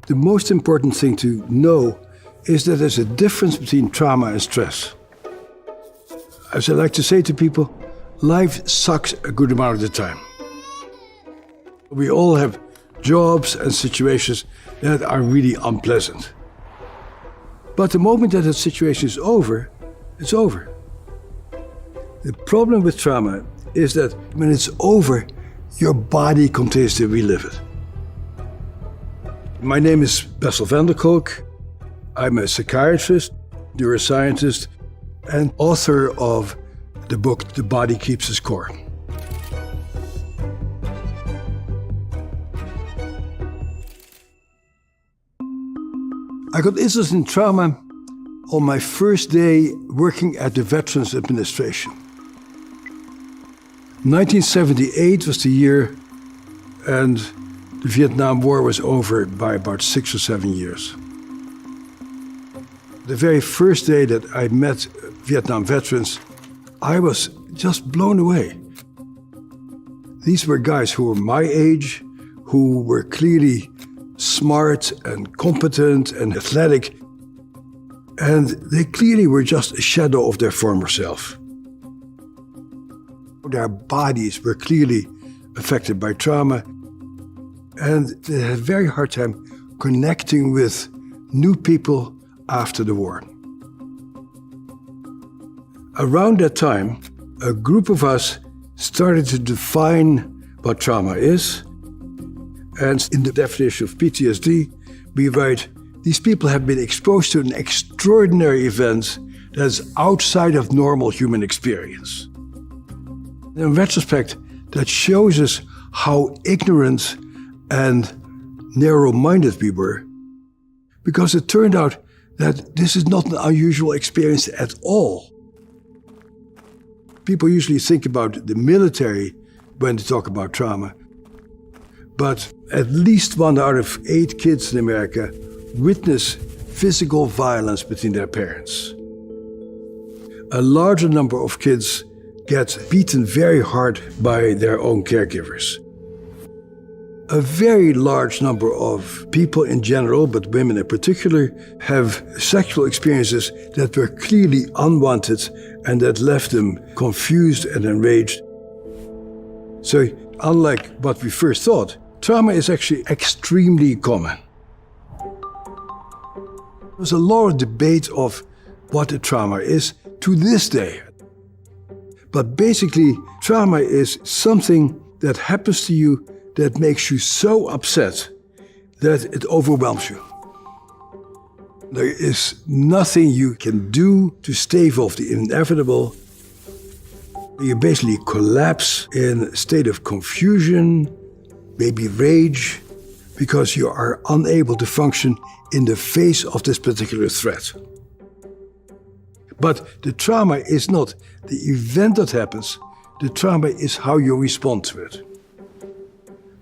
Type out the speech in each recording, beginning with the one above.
The most important thing to know is that there's a difference between trauma and stress. As I like to say to people, life sucks a good amount of the time. We all have jobs and situations that are really unpleasant. But the moment that situation is over, it's over. The problem with trauma is that when it's over, your body continues to relive it. My name is Bessel van der Kolk. I'm a psychiatrist, neuroscientist, and author of the book The Body Keeps the Score. I got interested in trauma on my first day working at the Veterans Administration. 1978 was the year, and the Vietnam War was over by about 6 or 7 years. The very first day that I met Vietnam veterans, I was just blown away. These were guys who were my age, who were clearly smart and competent and athletic, and they clearly were just a shadow of their former self. Their bodies were clearly affected by trauma, and they had a very hard time connecting with new people after the war. Around that time, a group of us started to define what trauma is. And in the definition of PTSD, we write, these people have been exposed to an extraordinary event that is outside of normal human experience. In retrospect, that shows us how ignorant and narrow-minded we were, because it turned out that this is not an unusual experience at all. People usually think about the military when they talk about trauma, but at least 1 out of 8 kids in America witness physical violence between their parents. A larger number of kids get beaten very hard by their own caregivers. A very large number of people in general, but women in particular, have sexual experiences that were clearly unwanted and that left them confused and enraged. So, unlike what we first thought, trauma is actually extremely common. There's a lot of debate of what a trauma is to this day. But basically, trauma is something that happens to you that makes you so upset that it overwhelms you. There is nothing you can do to stave off the inevitable. You basically collapse in a state of confusion, maybe rage, because you are unable to function in the face of this particular threat. But the trauma is not the event that happens, the trauma is how you respond to it.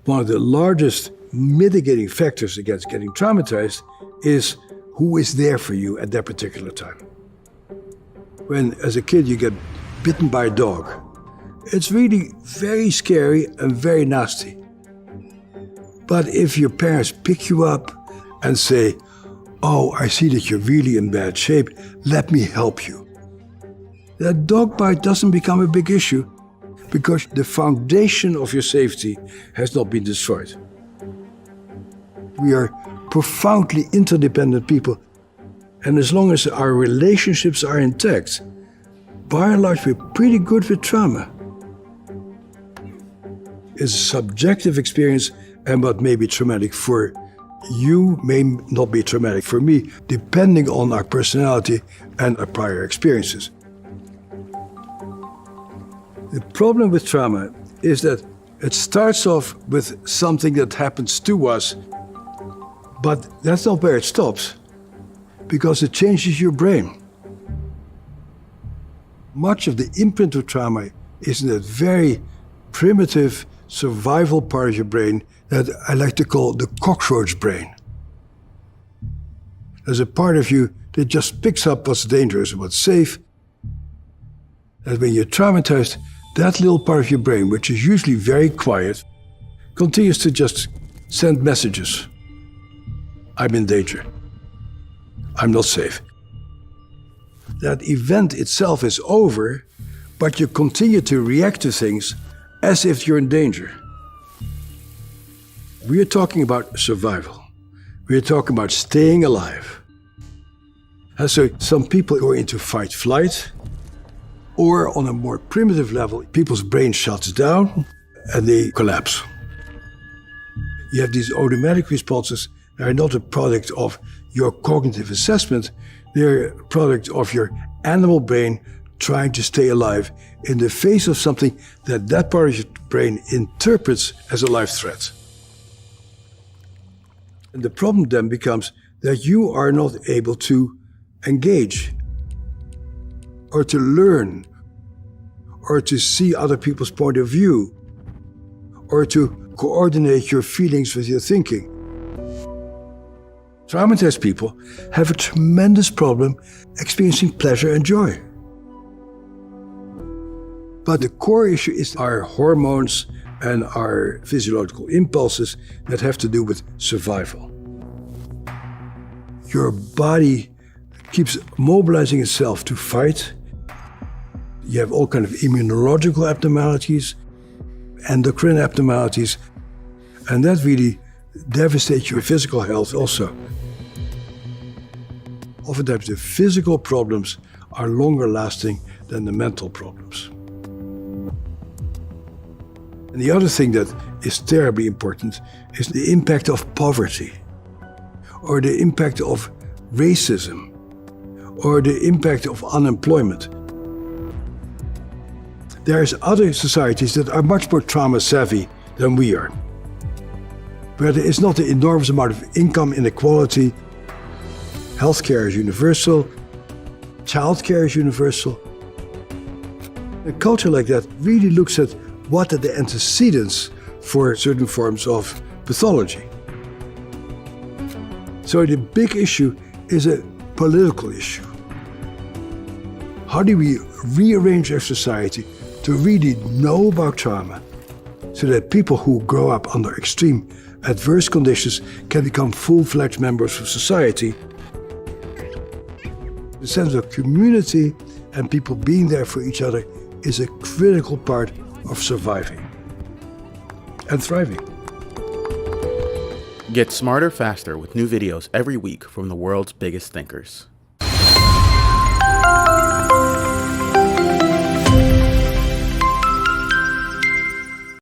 One of the largest mitigating factors against getting traumatized is who is there for you at that particular time. When, as a kid, you get bitten by a dog, it's really very scary and very nasty. But if your parents pick you up and say, "Oh, I see that you're really in bad shape, let me help you," that dog bite doesn't become a big issue because the foundation of your safety has not been destroyed. We are profoundly interdependent people, and as long as our relationships are intact, by and large, we're pretty good with trauma. It's a subjective experience, and what may be traumatic for you may not be traumatic for me, depending on our personality and our prior experiences. The problem with trauma is that it starts off with something that happens to us, but that's not where it stops, because it changes your brain. Much of the imprint of trauma is in that very primitive survival part of your brain that I like to call the cockroach brain. There's a part of you that just picks up what's dangerous and what's safe. And when you're traumatized, that little part of your brain, which is usually very quiet, continues to just send messages. I'm in danger. I'm not safe. That event itself is over, but you continue to react to things as if you're in danger. We are talking about survival. We are talking about staying alive. And so some people go into fight-flight, or on a more primitive level, people's brain shuts down and they collapse. You have these automatic responses that are not a product of your cognitive assessment, they're a product of your animal brain trying to stay alive in the face of something that part of your brain interprets as a life threat. And the problem then becomes that you are not able to engage, or to learn, or to see other people's point of view, or to coordinate your feelings with your thinking. Traumatized people have a tremendous problem experiencing pleasure and joy. But the core issue is our hormones and our physiological impulses that have to do with survival. Your body keeps mobilizing itself to fight. You have all kinds of immunological abnormalities, endocrine abnormalities, and that really devastates your physical health also. Oftentimes the physical problems are longer lasting than the mental problems. And the other thing that is terribly important is the impact of poverty, or the impact of racism, or the impact of unemployment. There's other societies that are much more trauma savvy than we are, where there is not an enormous amount of income inequality. Healthcare is universal, childcare is universal. A culture like that really looks at what are the antecedents for certain forms of pathology. So the big issue is a political issue. How do we rearrange our society to really know about trauma so that people who grow up under extreme adverse conditions can become full-fledged members of society? The sense of community and people being there for each other is a critical part of surviving and thriving. Get smarter faster with new videos every week from the world's biggest thinkers.